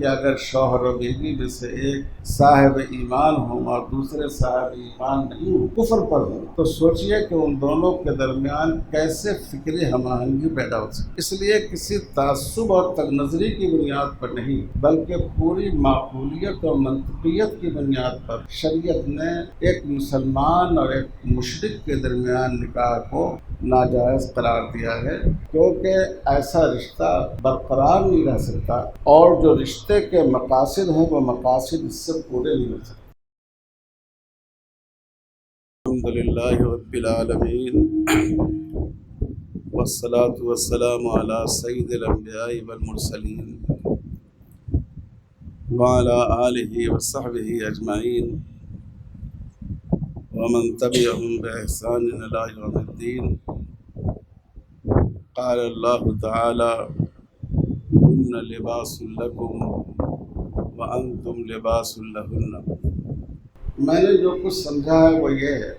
کہ اگر شوہر و بیوی میں سے ایک صاحب ایمان ہوں اور دوسرے صاحب ایمان نہیں ہوں، کفر پر ہوں، تو سوچئے کہ ان دونوں کے درمیان کیسے فکری ہم آہنگی پیدا ہو سکتی۔ اس لیے کسی تعصب اور تگ نظری کی بنیاد پر نہیں بلکہ پوری معقولیت اور منطقیت کی بنیاد پر شریعت نے ایک مسلمان اور ایک مشرک کے درمیان نکاح کو ناجائز قرار دیا ہے، کیونکہ ایسا رشتہ برقرار نہیں رہ سکتا اور جو رشتے کے مقاصد ہیں وہ مقاصد اس سے پورے نہیں ہو سکتے۔ الحمد للہ رب العالمین والصلاة والسلام علی سید الانبیاء والمرسلین وعلی آلہ وصحبہ اجمعین ومن تبعهم بإحسان إلى يوم الدين۔ قال اللہ تعالی هن لباس لکم وانتم لباس لہن۔ میں نے جو کچھ سمجھا ہے وہ یہ ہے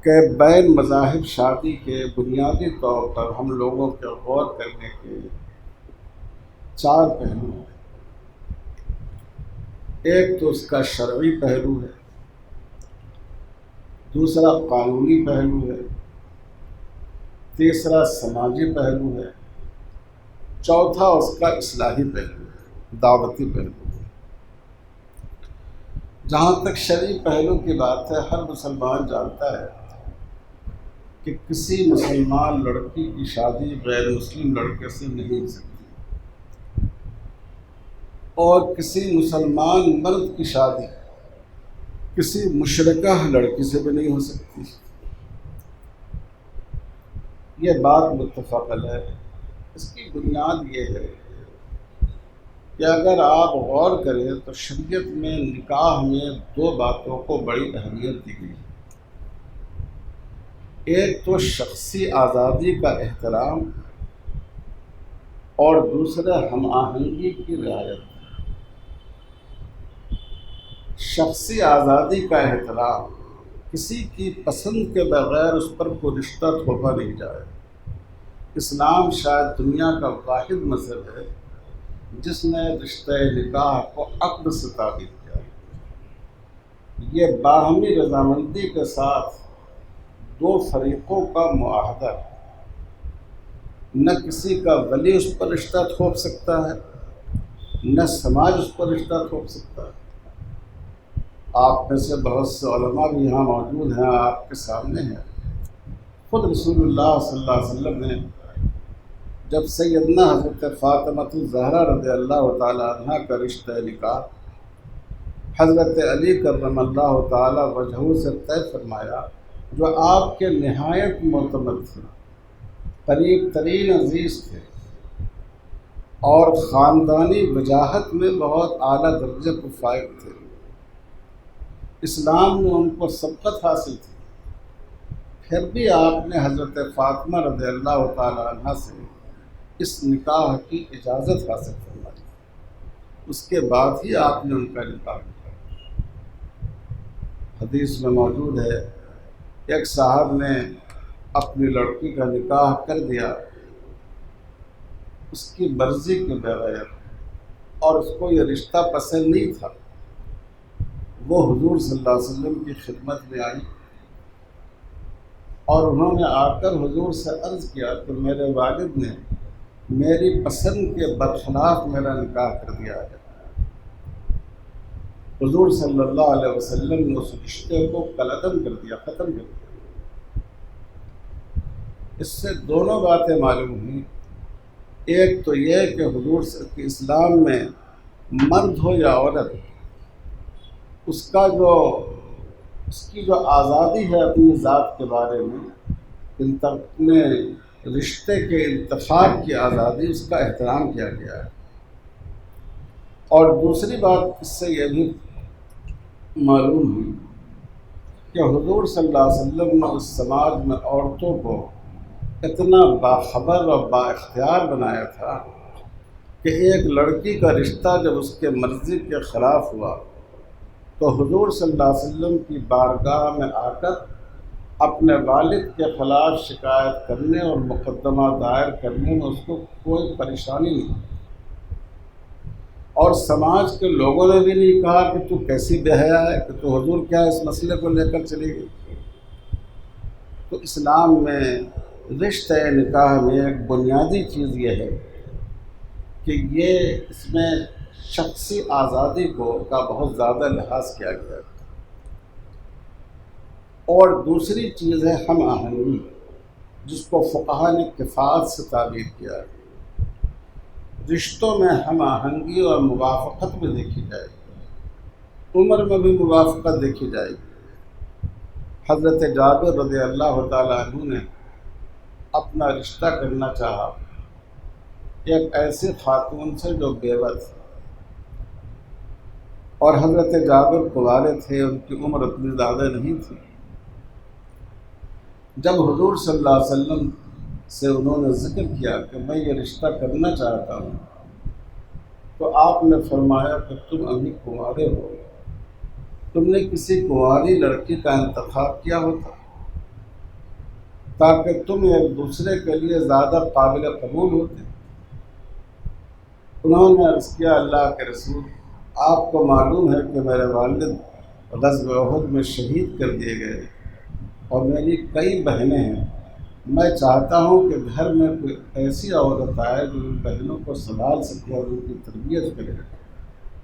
کہ بین مذاہب شادی کے بنیادی طور پر ہم لوگوں کے غور کرنے کے 4 پہلو ہیں۔ ایک تو اس کا شرعی پہلو ہے، دوسرا قانونی پہلو ہے، تیسرا سماجی پہلو ہے، چوتھا اس کا اصلاحی پہلو ہے، دعوتی پہلو ہے۔ جہاں تک شرعی پہلو کی بات ہے، ہر مسلمان جانتا ہے کہ کسی مسلمان لڑکی کی شادی غیر مسلم لڑکے سے نہیں ہو سکتی، اور کسی مسلمان مرد کی شادی کسی مشرکہ لڑکی سے بھی نہیں ہو سکتی۔ یہ بات متفق ہے۔ اس کی بنیاد یہ ہے کہ اگر آپ غور کریں تو شریعت میں نکاح میں 2 باتوں کو بڑی اہمیت دی گئی ہے۔ ایک تو شخصی آزادی کا احترام اور دوسرا ہم آہنگی کی رعایت۔ شخصی آزادی کا احترام، کسی کی پسند کے بغیر اس پر کوئی رشتہ تھوپا نہیں جائے۔ اسلام شاید دنیا کا واحد مذہب ہے جس نے رشتہ نکاح کو عقد سے تعبیر کیا۔ یہ باہمی رضامندی کے ساتھ 2 فریقوں کا معاہدہ ہے۔ نہ کسی کا ولی اس پر رشتہ تھوپ سکتا ہے، نہ سماج اس پر رشتہ تھوپ سکتا ہے۔ آپ میں سے بہت سے علماء بھی یہاں موجود ہیں، آپ کے سامنے ہیں۔ خود رسول اللہ صلی اللہ علیہ وسلم نے جب سیدنا حضرت فاطمہ الزہرا رضی اللہ تعالیٰ عنہ کا رشتہ نکاح حضرت علی کرم اللہ تعالیٰ وجہہ سے طے فرمایا، جو آپ کے نہایت معتمد تھے، قریب ترین عزیز تھے اور خاندانی وجاہت میں بہت اعلیٰ درجے پر فائق تھے، اسلام میں ان کو سبقت حاصل تھی، پھر بھی آپ نے حضرت فاطمہ رضی اللہ تعالیٰ عنہ سے اس نکاح کی اجازت حاصل فرمائی۔ اس کے بعد ہی آپ نے ان کا نکاح کیا۔ حدیث میں موجود ہے، ایک صاحب نے اپنی لڑکی کا نکاح کر دیا اس کی مرضی کے بغیر، اور اس کو یہ رشتہ پسند نہیں تھا۔ وہ حضور صلی اللہ علیہ وسلم کی خدمت میں آئی اور انہوں نے آ کر حضور سے عرض کیا کہ میرے والد نے میری پسند کے برخلاف میرا نکاح کر دیا ہے۔ حضور صلی اللہ علیہ وسلم نے اس رشتے کو کالعدم کر دیا، ختم کر دیا۔ اس سے 2 باتیں معلوم ہوئیں۔ ایک تو یہ کہ حضور کے اسلام میں مرد ہو یا عورت، اس کی جو آزادی ہے اپنی ذات کے بارے میں، اپنے رشتے کے انتخاب کی آزادی، اس کا احترام کیا گیا ہے۔ اور دوسری بات اس سے یہ بھی معلوم ہوئی کہ حضور صلی اللہ علیہ وسلم نے اس سماج میں عورتوں کو اتنا باخبر اور با اختیار بنایا تھا کہ ایک لڑکی کا رشتہ جب اس کے مرضی کے خلاف ہوا تو حضور صلی اللہ علیہ وسلم کی بارگاہ میں آ کر اپنے والد کے خلاف شکایت کرنے اور مقدمہ دائر کرنے میں اس کو کوئی پریشانی نہیں۔ اور سماج کے لوگوں نے بھی نہیں کہا کہ تو کیسی بے حیا ہے کہ تو حضور کیا اس مسئلے کو لے کر چلی گئی۔ تو اسلام میں رشتہ نکاح میں ایک بنیادی چیز یہ ہے کہ یہ اس میں شخصی آزادی کا بہت زیادہ لحاظ کیا گیا ہے۔ اور دوسری چیز ہے ہم آہنگی، جس کو فقہا نے کفایت سے تعبیر کیا ہے۔ رشتوں میں ہم آہنگی اور موافقت بھی دیکھی جائے گی، عمر میں بھی موافقت دیکھی جائے گی۔ حضرت جابر رضی اللہ تعالیٰ عنہ نے اپنا رشتہ کرنا چاہا ایک ایسی خاتون سے جو بیوہ تھی، اور حضرت جابر کنوارے تھے، ان کی عمر اتنی زیادہ نہیں تھی۔ جب حضور صلی اللہ علیہ وسلم سے انہوں نے ذکر کیا کہ میں یہ رشتہ کرنا چاہتا ہوں، تو آپ نے فرمایا کہ تم ابھی کنوارے ہو، تم نے کسی کنواری لڑکی کا انتخاب کیا ہوتا تاکہ تم ایک دوسرے کے لیے زیادہ قابل قبول ہوتے۔ انہوں نے عرض کیا اللہ کے رسول، آپ کو معلوم ہے کہ میرے والد غزوہ احد میں شہید کر دیے گئے اور میری کئی بہنیں ہیں، میں چاہتا ہوں کہ گھر میں کوئی ایسی عورت آئے جو ان بہنوں کو سنبھال سکے اور ان کی تربیت کرے۔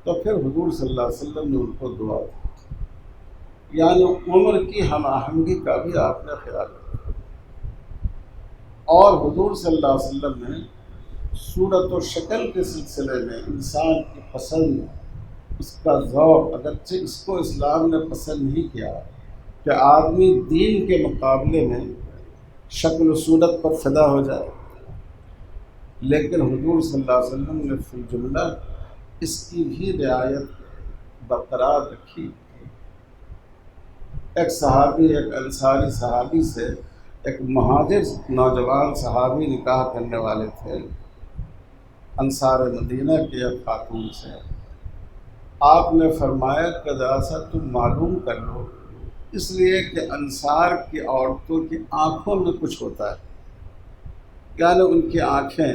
تو پھر حضور صلی اللہ علیہ وسلم نے ان کو دعا دی، یعنی عمر کی ہم آہنگی کا بھی آپ نے خیال رکھا۔ اور حضور صلی اللہ علیہ وسلم نے صورت و شکل کے سلسلے میں انسان کی پسند، اس کا ذوق، اگرچہ اس کو اسلام نے پسند نہیں کیا کہ آدمی دین کے مقابلے میں شکل و صورت پر فدا ہو جائے، لیکن حضور صلی اللہ علیہ وسلم نے فی الجملہ اس کی بھی رعایت برقرار رکھی۔ ایک صحابی، ایک انصاری صحابی سے ایک مہاجر نوجوان صحابی نکاح کرنے والے تھے، انصار مدینہ کے ایک خاتون سے۔ آپ نے فرمایا کہ ذرا سا تم معلوم کر لو، اس لیے کہ انصار کی عورتوں کی آنکھوں میں کچھ ہوتا ہے، یعنی ان کی آنکھیں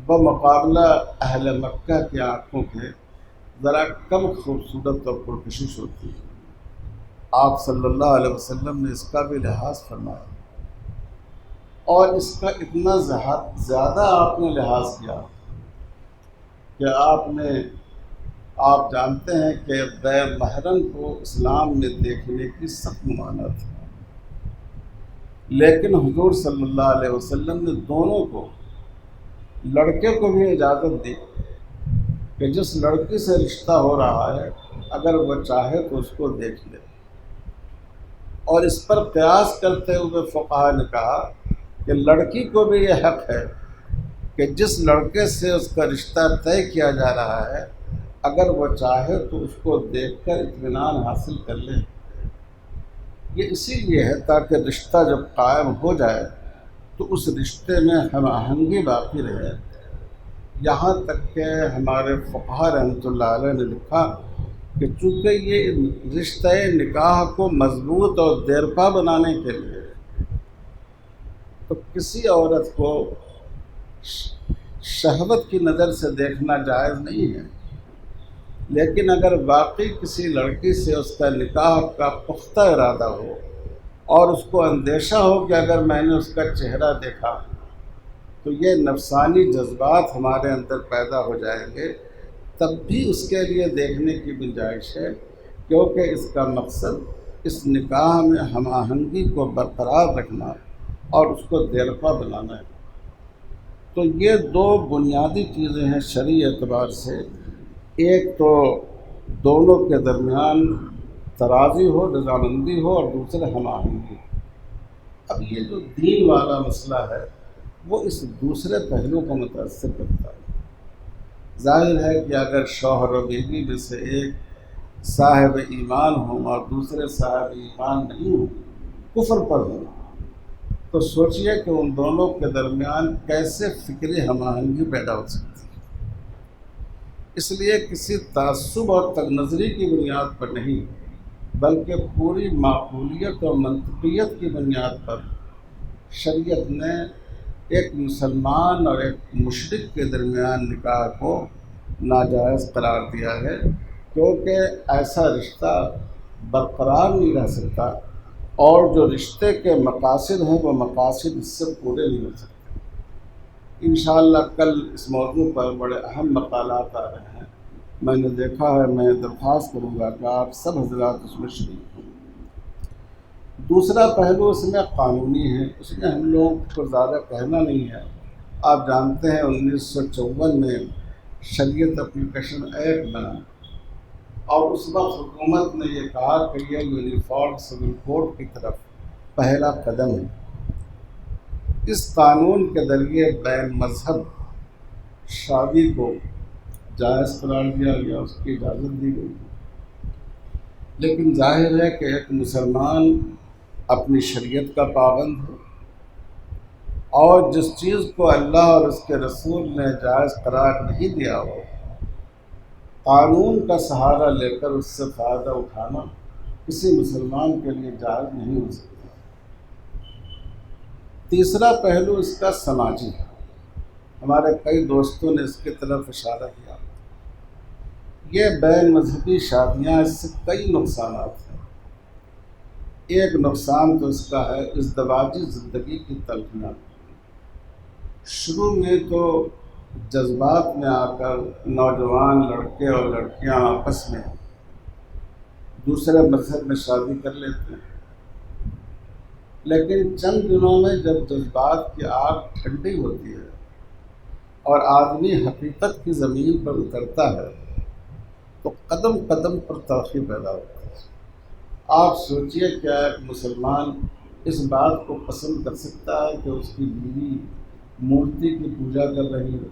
بمقابلہ اہل مکہ کی آنکھوں کے ذرا کم خوبصورت اور پرکشش ہوتی ہیں۔ آپ صلی اللہ علیہ وسلم نے اس کا بھی لحاظ فرمایا، اور اس کا اتنا زیادہ آپ نے لحاظ کیا کہ آپ جانتے ہیں کہ غیر محرم کو اسلام میں دیکھنے کی سخت ممانعت ہے، لیکن حضور صلی اللہ علیہ وسلم نے دونوں کو، لڑکے کو بھی اجازت دی کہ جس لڑکی سے رشتہ ہو رہا ہے اگر وہ چاہے تو اس کو دیکھ لے۔ اور اس پر قیاس کرتے ہوئے فقہا نے کہا کہ لڑکی کو بھی یہ حق ہے کہ جس لڑکے سے اس کا رشتہ طے کیا جا رہا ہے اگر وہ چاہے تو اس کو دیکھ کر اطمینان حاصل کر لے۔ یہ اسی لیے ہے تاکہ رشتہ جب قائم ہو جائے تو اس رشتے میں ہم آہنگی باقی رہے۔ یہاں تک کہ ہمارے فقہا رحمۃ اللہ علیہ نے لکھا کہ چونکہ یہ رشتہ نکاح کو مضبوط اور دیرپا بنانے کے لیے تو کسی عورت کو شہوت کی نظر سے دیکھنا جائز نہیں ہے، لیکن اگر واقعی کسی لڑکی سے اس کا نکاح کا پختہ ارادہ ہو اور اس کو اندیشہ ہو کہ اگر میں نے اس کا چہرہ دیکھا تو یہ نفسانی جذبات ہمارے اندر پیدا ہو جائیں گے، تب بھی اس کے لیے دیکھنے کی گنجائش ہے، کیونکہ اس کا مقصد اس نکاح میں ہم آہنگی کو برقرار رکھنا اور اس کو دیرپا بنانا ہے۔ تو یہ دو بنیادی چیزیں ہیں شرعی اعتبار سے، ایک تو دونوں کے درمیان ترازی ہو، رضامندی ہو، اور دوسرے ہم آہنگی۔ اب یہ جو دین والا مسئلہ ہے وہ اس دوسرے پہلو کو متاثر کرتا ہے۔ ظاہر ہے کہ اگر شوہر و بیوی میں سے ایک صاحب ایمان ہوں اور دوسرے صاحب ایمان نہیں ہوں، کفر پر ہوں، تو سوچئے کہ ان دونوں کے درمیان کیسے فکری ہم آہنگی پیدا ہو سکتی ہے۔ اس لیے کسی تعصب اور تگ نظری کی بنیاد پر نہیں، بلکہ پوری معقولیت اور منطقیت کی بنیاد پر شریعت نے ایک مسلمان اور ایک مشرک کے درمیان نکاح کو ناجائز قرار دیا ہے، کیونکہ ایسا رشتہ برقرار نہیں رہ سکتا، اور جو رشتے کے مقاصد ہیں وہ مقاصد اس سے پورے نہیں ہو سکتے۔ انشاءاللہ کل اس موضوع پر بڑے اہم مقالات آ رہے ہیں، میں نے دیکھا ہے، میں درخواست کروں گا کہ آپ سب حضرات اس میں شریک ہوں۔ دوسرا پہلو اس میں قانونی ہے، اس میں ہم لوگ کو زیادہ کہنا نہیں ہے۔ آپ جانتے ہیں 1954 میں شریعت اپلیکیشن ایکٹ بنا، اور اس وقت حکومت نے یہ کہا کہ یہ یونیفارم سول کوڈ کی طرف پہلا قدم ہے۔ اس قانون کے ذریعے بین مذہب شادی کو جائز قرار دیا گیا، اس کی اجازت دی گئی۔ لیکن ظاہر ہے کہ ایک مسلمان اپنی شریعت کا پابند ہے، اور جس چیز کو اللہ اور اس کے رسول نے جائز قرار نہیں دیا ہو، قانون کا سہارا لے کر اس سے فائدہ اٹھانا کسی مسلمان کے لیے جائز نہیں ہو سکتا۔ تیسرا پہلو اس کا سماجی ہے، ہمارے کئی دوستوں نے اس کی طرف اشارہ کیا۔ یہ بین مذہبی شادیاں، اس سے کئی نقصانات ہیں۔ ایک نقصان تو اس کا ہے ازدواجی زندگی کی تلخیاں۔ شروع میں تو جذبات میں آ کر نوجوان لڑکے اور لڑکیاں آپس میں دوسرے مذہب میں شادی کر لیتے ہیں، لیکن چند دنوں میں جب جذبات کی آگ ٹھنڈی ہوتی ہے اور آدمی حقیقت کی زمین پر اترتا ہے تو قدم قدم پر تلخی پیدا ہوتی ہے۔ آپ سوچئے کیا ایک مسلمان اس بات کو پسند کر سکتا ہے کہ اس کی بیوی مورتی کی پوجا کر رہی ہے،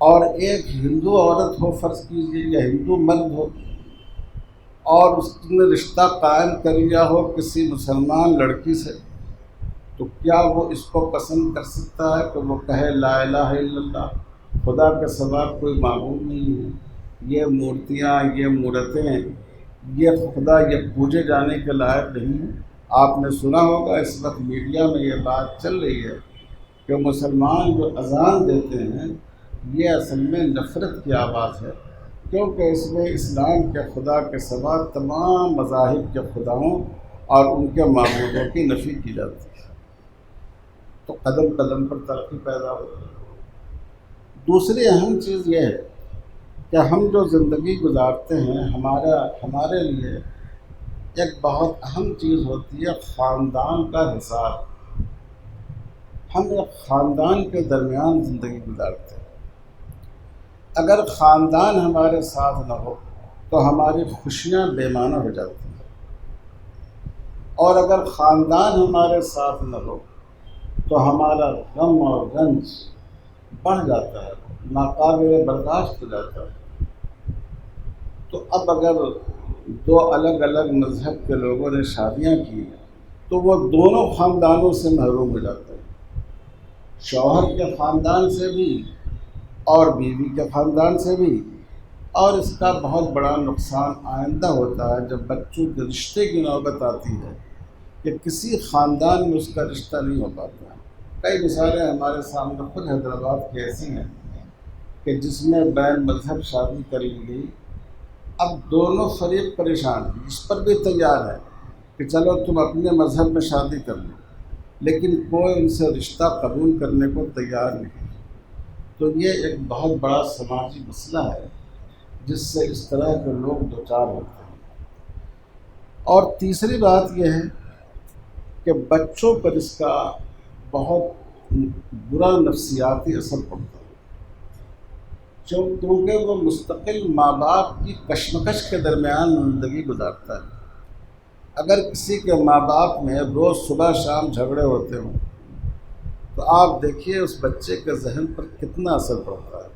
اور ایک ہندو عورت ہو، فرض کیجیے، یا ہندو مرد ہو، اور اس نے رشتہ قائم کر لیا ہو کسی مسلمان لڑکی سے، تو کیا وہ اس کو پسند کر سکتا ہے کہ وہ کہے لا الہ الا اللہ، خدا کے سوا کوئی معبود نہیں ہے، یہ مورتیاں، یہ مورتیں، یہ خدا، یہ پوجے جانے کے لائق نہیں ہے؟ آپ نے سنا ہوگا، اس وقت میڈیا میں یہ بات چل رہی ہے کہ مسلمان جو اذان دیتے ہیں یہ اصل میں نفرت کی آواز ہے، کیونکہ اس میں اسلام کے خدا کے سوا تمام مذاہب کے خداؤں اور ان کے معبودوں کی نفی کی جاتی ہے۔ تو قدم قدم پر ترقی پیدا ہوتی ہے۔ دوسری اہم چیز یہ ہے کہ ہم جو زندگی گزارتے ہیں، ہمارے لیے ایک بہت اہم چیز ہوتی ہے خاندان کا حساب۔ ہم ایک خاندان کے درمیان زندگی گزارتے ہیں۔ اگر خاندان ہمارے ساتھ نہ ہو تو ہماری خوشیاں بے معنی ہو جاتی ہیں، اور اگر خاندان ہمارے ساتھ نہ ہو تو ہمارا غم اور رنج بڑھ جاتا ہے، ناقابل برداشت ہو جاتا ہے۔ تو اب اگر دو الگ الگ مذہب کے لوگوں نے شادیاں کی تو وہ دونوں خاندانوں سے محروم ہو جاتے ہیں، شوہر کے خاندان سے بھی اور بیوی کے خاندان سے بھی۔ اور اس کا بہت بڑا نقصان آئندہ ہوتا ہے جب بچوں کے رشتے کی نوبت آتی ہے کہ کسی خاندان میں اس کا رشتہ نہیں ہو پاتا ہے۔ کئی مثالیں ہمارے سامنے خود حیدرآباد کی ایسی ہیں کہ جس میں بین مذہب شادی کر لی گئی، اب دونوں فریق پریشان ہیں، اس پر بھی تیار ہے کہ چلو تم اپنے مذہب میں شادی کر لو، لیکن کوئی ان سے رشتہ قبول کرنے کو تیار نہیں۔ تو یہ ایک بہت بڑا سماجی مسئلہ ہے جس سے اس طرح کے لوگ دوچار ہوتے ہیں۔ اور تیسری بات یہ ہے کہ بچوں پر اس کا بہت برا نفسیاتی اثر پڑتا ہے، کیونکہ وہ مستقل ماں باپ کی کشمکش کے درمیان زندگی گزارتا ہے۔ اگر کسی کے ماں باپ میں روز صبح شام جھگڑے ہوتے ہوں تو آپ دیکھیے اس بچے کے ذہن پر کتنا اثر پڑتا ہے۔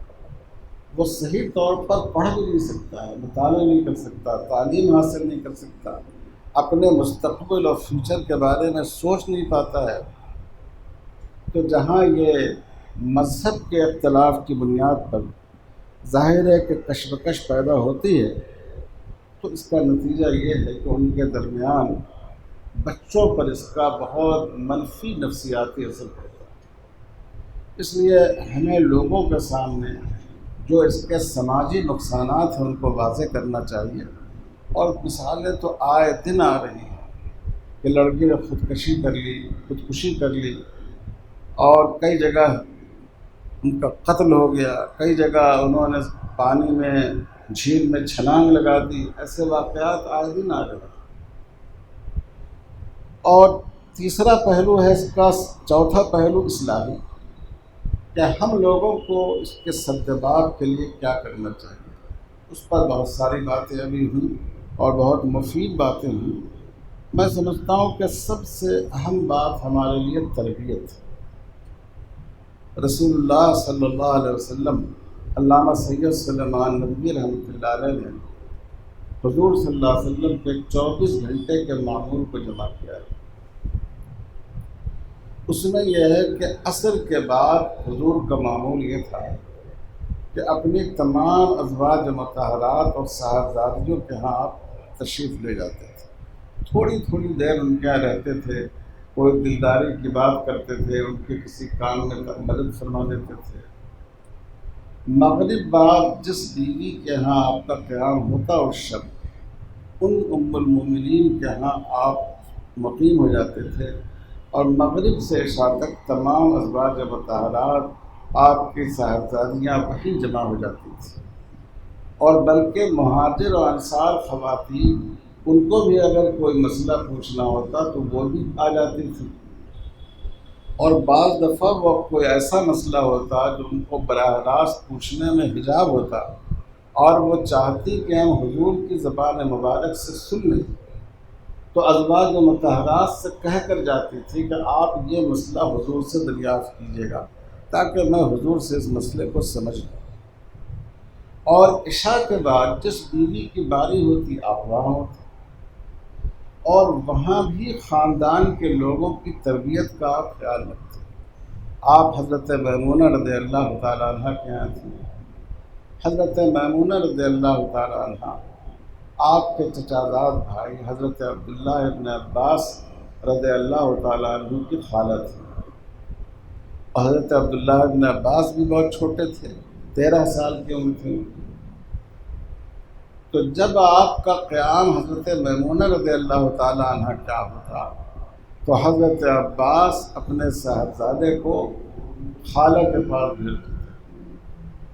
وہ صحیح طور پر پڑھ بھی نہیں سکتا ہے، مطالعہ نہیں کر سکتا، تعلیم حاصل نہیں کر سکتا، اپنے مستقبل اور فیوچر کے بارے میں سوچ نہیں پاتا ہے۔ تو جہاں یہ مذہب کے اختلاف کی بنیاد پر ظاہر ہے کہ کشمکش پیدا ہوتی ہے، تو اس کا نتیجہ یہ ہے کہ ان کے درمیان بچوں پر اس کا بہت منفی نفسیاتی اثر پڑتا ہے۔ اس لیے ہمیں لوگوں کے سامنے جو اس کے سماجی نقصانات ہیں ان کو واضح کرنا چاہیے۔ اور مثالیں تو آئے دن آ رہی ہیں کہ لڑکی نے خودکشی کر لی اور کئی جگہ ان کا قتل ہو گیا، کئی جگہ انہوں نے پانی میں جھیل میں چھلانگ لگا دی، ایسے واقعات آئے دن آ رہے ہیں۔ اور تیسرا پہلو ہے اس کا، چوتھا پہلو اصلاحی، کہ ہم لوگوں کو اس کے سدباب کے لیے کیا کرنا چاہیے۔ اس پر بہت ساری باتیں ابھی ہوئیں اور بہت مفید باتیں ہوئیں۔ میں سمجھتا ہوں کہ سب سے اہم بات ہمارے لیے تربیت ہے۔ رسول اللہ صلی اللہ علیہ وسلم، علامہ سید سلیمان ندوی رحمۃ اللہ علیہ نے حضور صلی اللہ علیہ وسلم کے 24 گھنٹے کے معمول کو جمع کیا ہے۔ اس میں یہ ہے کہ عصر کے بعد حضور کا معمول یہ تھا کہ اپنی تمام ازواج مطہرات اور صاحبزادیوں کے ہاں آپ تشریف لے جاتے تھے، تھوڑی تھوڑی دیر ان کے یہاں رہتے تھے، کوئی دلداری کی بات کرتے تھے، ان کے کسی کام میں مدد فرما دیتے تھے۔ مغرب بعد جس بیوی کے ہاں آپ کا قیام ہوتا اس شب، ان ام المومنین کے ہاں آپ مقیم ہو جاتے تھے، اور مغرب سے عشاء تک تمام ازواج مطہرات آپ کی صاحبزادیاں وہیں جمع ہو جاتی تھیں۔ اور بلکہ مہاجر و انصار خواتین، ان کو بھی اگر کوئی مسئلہ پوچھنا ہوتا تو وہ بھی آ جاتی تھی، اور بعض دفعہ وہ کوئی ایسا مسئلہ ہوتا جو ان کو براہ راست پوچھنے میں حجاب ہوتا اور وہ چاہتی کہ ہم حضور کی زبان مبارک سے سن لیں، تو ازواج مطہرات سے کہہ کر جاتی تھی کہ آپ یہ مسئلہ حضور سے دریافت کیجیے گا تاکہ میں حضور سے اس مسئلے کو سمجھ لوں۔ اور عشاء کے بعد جس بیوی کی باری ہوتی آپ وہاں ہوتے، اور وہاں بھی خاندان کے لوگوں کی تربیت کا آپ خیال رکھتے۔ آپ حضرت میمونہ رضی اللہ تعالیٰ عنہ کے یہاں تھیں۔ حضرت میمونہ رضی اللہ تعالیٰ عنہ آپ کے چچازاد بھائی حضرت عبداللہ ابن عباس رضی اللہ تعالیٰ عنہ کی خالہ تھی۔ حضرت عبداللہ ابن عباس بھی بہت چھوٹے تھے، 13 سال کی عمر تھی۔ تو جب آپ کا قیام حضرت میمونہ رضی اللہ تعالیٰ عنہ کا ہوتا تو حضرت عباس اپنے صاحبزادے کو خالہ کے پاس بھیجتے تھے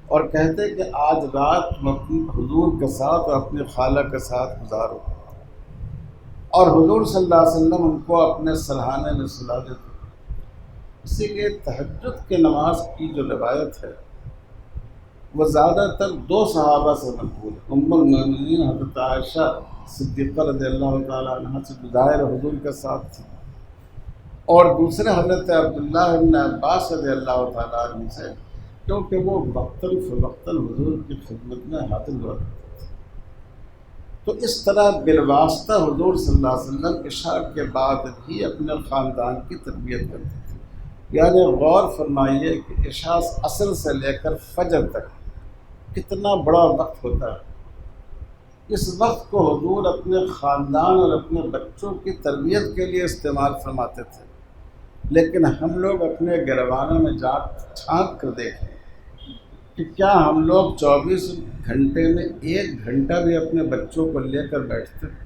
اور کہتے کہ آج رات حضور کے ساتھ اور اپنی خالہ کے ساتھ گزارو، اور حضور صلی اللہ علیہ وسلم ان کو اپنے سرہانے میں سلا دیتے۔ اسی لیے تہجد کے نماز کی جو روایت ہے وہ زیادہ تر 2 صحابہ سے منقول ہے۔ ام المومنین حضرت عائشہ صدیقہ رضی اللہ تعالیٰ عنہ سے ظاہر حضور کے ساتھ تھی، اور دوسرے حضرت عبداللہ ابن عباس رضی اللہ تعالیٰ عنہ سے، کیونکہ وہ وقتاً فوقتاً حضور کی خدمت میں حاضر ہوا کرتے تھے۔ تو اس طرح بالواسطہ حضور صلی اللہ علیہ وسلم عشاء کے بعد بھی اپنے خاندان کی تربیت کرتے تھے۔ یعنی غور فرمائیے کہ عشاء عصر سے لے کر فجر تک کتنا بڑا وقت ہوتا ہے۔ اس وقت کو حضور اپنے خاندان اور اپنے بچوں کی تربیت کے لیے استعمال فرماتے تھے، لیکن ہم لوگ اپنے گھروانوں میں جھانک کر دیکھیں کہ کیا ہم لوگ 24 گھنٹے میں 1 گھنٹہ بھی اپنے بچوں کو لے کر بیٹھتے ہیں؟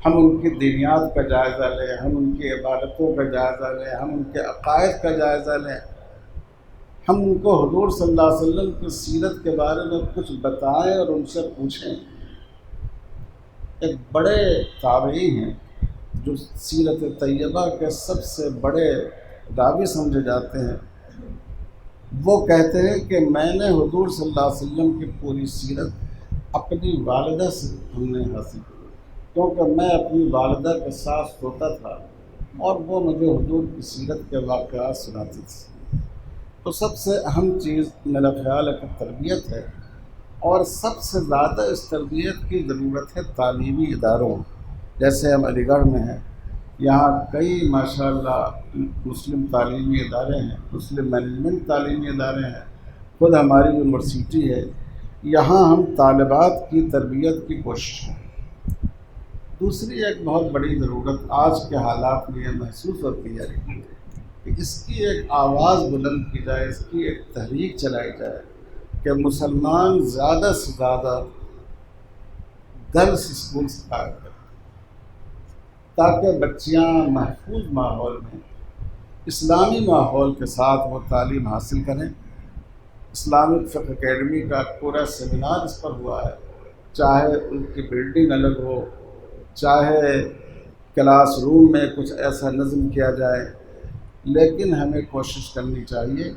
ہم ان کی دینیات کا جائزہ لیں، ہم ان کی عبادتوں کا جائزہ لیں، ہم ان کے عقائد کا جائزہ لیں، ہم ان کو حضور صلی اللہ علیہ وسلم کی سیرت کے بارے میں کچھ بتائیں اور ان سے پوچھیں۔ ایک بڑے تابعی ہیں جو سیرت طیبہ کے سب سے بڑے راوی سمجھے جاتے ہیں، وہ کہتے ہیں کہ میں نے حضور صلی اللہ علیہ وسلم کی پوری سیرت اپنی والدہ سے ہم نے حاصل کی، کیونکہ میں اپنی والدہ کے ساتھ سوتا تھا اور وہ مجھے حضور کی سیرت کے واقعات سناتی تھی۔ تو سب سے اہم چیز میرا خیال ہے کہ تربیت ہے، اور سب سے زیادہ اس تربیت کی ضرورت ہے تعلیمی اداروں، جیسے ہم علی گڑھ میں ہیں، یہاں کئی ماشاءاللہ مسلم تعلیمی ادارے ہیں، مسلم مینجمنٹ تعلیمی ادارے ہیں، خود ہماری یونیورسٹی ہے، یہاں ہم طالبات کی تربیت کی کوشش کریں۔ دوسری ایک بہت بڑی ضرورت آج کے حالات میں یہ محسوس ہوتی ہے کہ اس کی ایک آواز بلند کی جائے، اس کی ایک تحریک چلائی جائے کہ مسلمان زیادہ سے زیادہ گرلس اسکولس قائم کریں تاکہ بچیاں محفوظ ماحول میں اسلامی ماحول کے ساتھ وہ تعلیم حاصل کریں۔ اسلامک فقہ اکیڈمی کا پورا سیمینار اس پر ہوا ہے، چاہے ان کی بلڈنگ الگ ہو، چاہے کلاس روم میں کچھ ایسا نظم کیا جائے، لیکن ہمیں کوشش کرنی چاہیے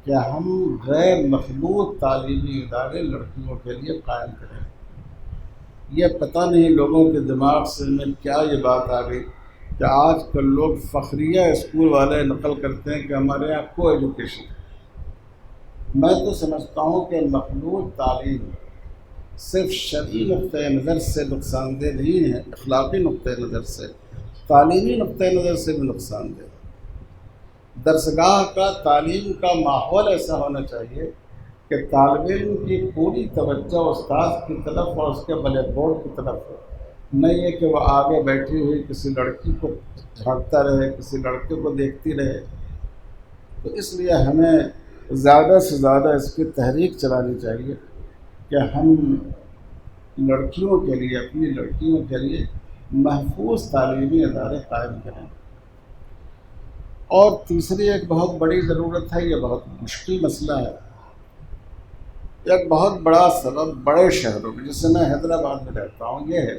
کہ ہم غیر مخلوط تعلیمی ادارے لڑکیوں کے لیے قائم کریں۔ یہ پتہ نہیں لوگوں کے دماغ سے میں کیا یہ بات آ گئی کہ آج کل لوگ فخریہ اسکول والے نقل کرتے ہیں کہ ہمارے یہاں کو ایجوکیشن ہے۔ میں تو سمجھتا ہوں کہ مخلوط تعلیم صرف شرعی نقطۂ نظر سے نقصان دہ نہیں ہے، اخلاقی نقطۂ نظر سے، تعلیمی نقطۂ نظر سے بھی نقصان دہ۔ درسگاہ کا تعلیم کا ماحول ایسا ہونا چاہیے کہ طالب علم کی پوری توجہ استاد کی طرف اور اس کے بلیک بورڈ کی طرف ہو، نہ یہ کہ وہ آگے بیٹھی ہوئی کسی لڑکی کو جھانکتا رہے، کسی لڑکے کو دیکھتی رہے۔ تو اس لیے ہمیں زیادہ سے زیادہ اس کی تحریک چلانی چاہیے کہ ہم لڑکیوں کے لیے، اپنی لڑکیوں کے لیے محفوظ تعلیمی ادارے قائم کریں۔ اور تیسری ایک بہت بڑی ضرورت ہے، یہ بہت مشکل مسئلہ ہے، ایک بہت بڑا سبب بڑے شہروں میں، جس سے میں حیدرآباد میں رہتا ہوں، یہ ہے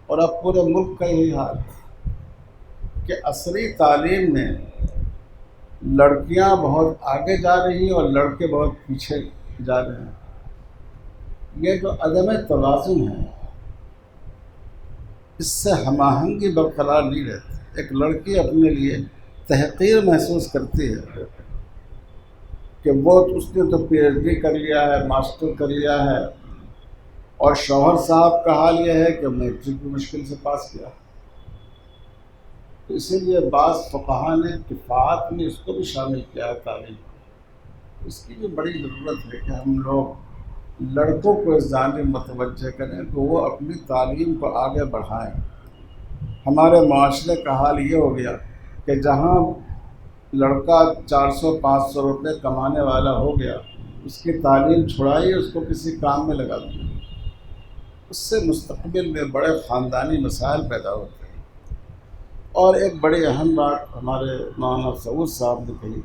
اور اب پورے ملک کا یہی حال ہے کہ عصری تعلیم میں لڑکیاں بہت آگے جا رہی ہیں اور لڑکے بہت پیچھے جا رہے ہیں۔ یہ جو عدم توازن ہے، اس سے ہم آہنگی برقرار نہیں رہتی۔ ایک لڑکی اپنے لیے تحقیر محسوس کرتی ہے کہ وہ اس نے تو پی ایچ ڈی کر لیا ہے، ماسٹر کر لیا ہے، اور شوہر صاحب کا حال یہ ہے کہ میٹرک بھی مشکل سے پاس کیا۔ تو اسی لیے بعض فقہا نے کفایت میں اس کو بھی شامل کیا ہے تعلیم۔ اس کی بھی بڑی ضرورت ہے کہ ہم لوگ لڑکوں کو اس جانب متوجہ کریں کہ وہ اپنی تعلیم کو آگے بڑھائیں۔ ہمارے معاشرے کا حال یہ ہو گیا کہ جہاں لڑکا 400-500 روپے کمانے والا ہو گیا، اس کی تعلیم چھڑائی، اس کو کسی کام میں لگا دیا، اس سے مستقبل میں بڑے خاندانی مسائل پیدا ہوتے ہیں۔ اور ایک بڑی اہم بات ہمارے مولانا سعود صاحب نے کہی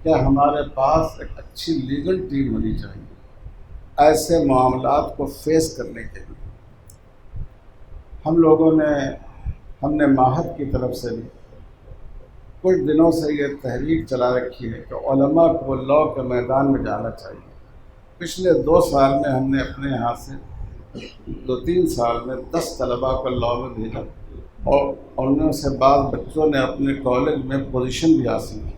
کہ ہمارے پاس ایک اچھی لیگل ٹیم ہونی چاہیے ایسے معاملات کو فیس کرنے کے لیے۔ ہم نے ماہد کی طرف سے بھی کچھ دنوں سے یہ تحریک چلا رکھی ہے کہ علماء کو لاء کے میدان میں جانا چاہیے۔ پچھلے 2 سال میں ہم نے اپنے یہاں سے 2-3 سال میں 10 طلباء کو لاء میں بھیجا، اور ان میں سے بعض بچوں نے اپنے کالج میں پوزیشن بھی حاصل کی۔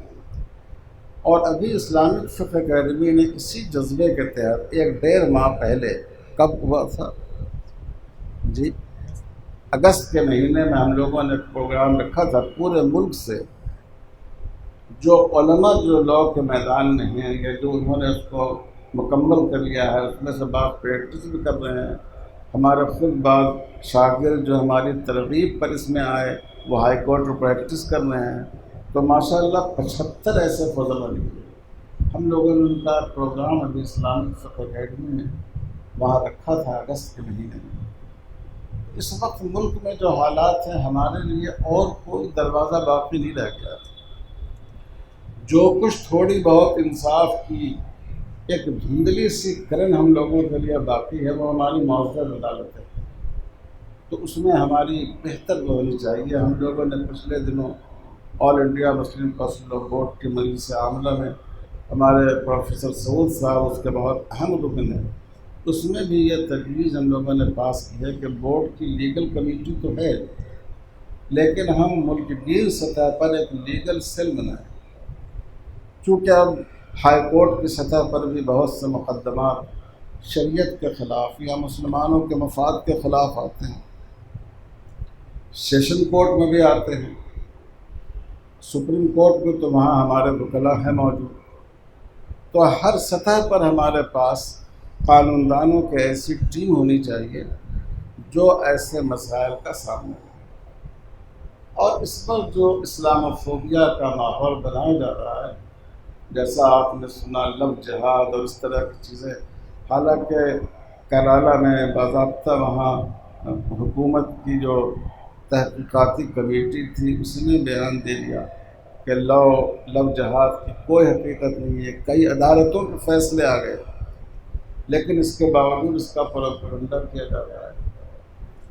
اور ابھی اسلامک فقہ اکیڈمی نے اسی جذبے کے تحت 1-1.5 ماہ پہلے، کب ہوا تھا جی، اگست کے مہینے میں ہم لوگوں نے پروگرام رکھا تھا پورے ملک سے جو علماء جو لاء کے میدان میں ہیں یا جو انہوں نے اس کو مکمل کر لیا ہے، اس میں سے بعض پریکٹس بھی کر رہے ہیں۔ ہمارے خود بعض شاگرد جو ہماری ترغیب پر اس میں آئے وہ ہائی کورٹ میں پریکٹس کر رہے ہیں۔ تو ماشاءاللہ 75 ایسے فضل نکلے۔ ہم لوگوں نے ان کا پروگرام ابھی اسلامک فقہ اکیڈمی میں وہاں رکھا تھا اگست کے مہینے میں۔ اس وقت ملک میں جو حالات ہیں، ہمارے لیے اور کوئی دروازہ باقی نہیں رہ گیا۔ جو کچھ تھوڑی بہت انصاف کی ایک دھندلی سی کرن ہم لوگوں کے لیے باقی ہے، وہ ہماری معزز عدالت ہے۔ تو اس میں ہماری بہتر ہونی چاہیے۔ ہم لوگوں نے پچھلے دنوں all India Muslim council of board کی مجلس عاملہ میں ہمارے پروفیسر سعود صاحب اس کے بہت اہم رکن ہیں، اس میں بھی یہ تجویز ہم لوگوں نے پاس کی ہے کہ بورڈ کی لیگل کمیٹی تو ہے، لیکن ہم ملک گیر سطح پر ایک لیگل سیل بنائیں۔ چونکہ اب ہائی کورٹ کی سطح پر بھی بہت سے مقدمات شریعت کے خلاف یا مسلمانوں کے مفاد کے خلاف آتے ہیں، سیشن کورٹ میں بھی آتے ہیں، سپریم کورٹ میں تو وہاں ہمارے وکلاء ہیں موجود۔ تو ہر سطح پر ہمارے پاس قانون دانوں کی ایسی ٹیم ہونی چاہیے جو ایسے مسائل کا سامنا کرے۔ اور اس پر جو اسلام فوبیا کا ماحول بنایا جا رہا ہے، جیسا آپ نے سنا لو جہاد اور اس طرح کی چیزیں، حالانکہ کیرالہ میں باضابطہ وہاں حکومت کی جو تحقیقاتی کمیٹی تھی اس نے بیان دے دیا کہ لو جہاد کی کوئی حقیقت نہیں ہے، کئی عدالتوں کے فیصلے آ گئے، لیکن اس کے باوجود اس کا پروپیگنڈا کیا جا رہا ہے۔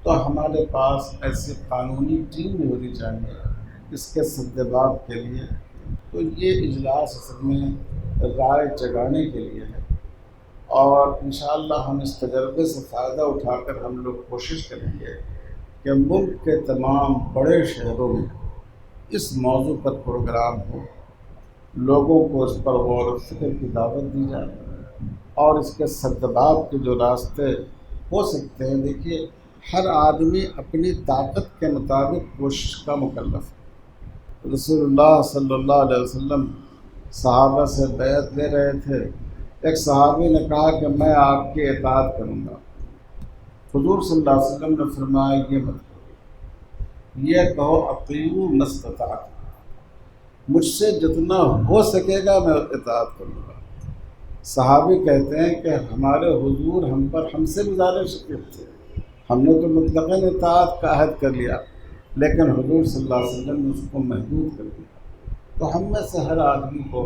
تو ہمارے پاس ایسی قانونی ٹیم بھی ہونی چاہیے اس کے سدباب کے لیے۔ تو یہ اجلاس اصل میں رائے جگانے کے لیے ہے، اور انشاءاللہ ہم اس تجربے سے فائدہ اٹھا کر ہم لوگ کوشش کریں گے کہ ملک کے تمام بڑے شہروں میں اس موضوع پر پروگرام ہو، لوگوں کو اس پر غور و فکر کی دعوت دی جائے، اور اس کے سدباب کے جو راستے ہو سکتے ہیں۔ دیکھیے، ہر آدمی اپنی طاقت کے مطابق کوشش کا مکلف ہے۔ رسول اللہ صلی اللہ علیہ وسلم صحابہ سے بیعت لے رہے تھے، ایک صحابی نے کہا کہ میں آپ کی اطاعت کروں گا۔ حضور صلی اللہ علیہ وسلم نے فرمایا یہ مت کرو، یہ کہو اطیعوا ما استطعتم، مجھ سے جتنا ہو سکے گا میں اطاعت کروں گا۔ صحابی کہتے ہیں کہ ہمارے حضور ہم سے بھی زیادہ شفیق تھے، ہم نے تو مطلقاً اطاعت کا عہد کر لیا، لیکن حضور صلی اللہ علیہ وسلم نے اس کو محدود کر دیا۔ تو ہم میں سے ہر آدمی کو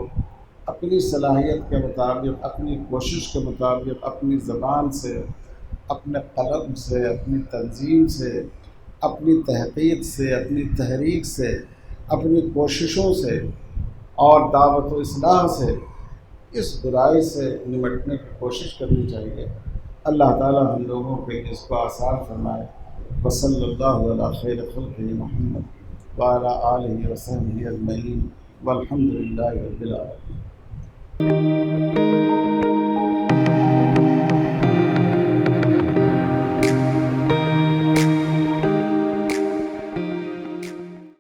اپنی صلاحیت کے مطابق، اپنی کوشش کے مطابق، اپنی زبان سے، اپنے قلم سے، اپنی تنظیم سے، اپنی تحقیق سے، اپنی تحریک سے، اپنی کوششوں سے اور دعوت و اصلاح سے اس برائی سے نمٹنے کی کوشش کرنی چاہیے۔ اللہ تعالی ہم لوگوں کے لیے اس کو آسان فرمائے۔ وصلی اللہ علی خیر خلقہ محمد وعلی آلہ وصحبہ اجمعین والحمد للہ رب العالمین۔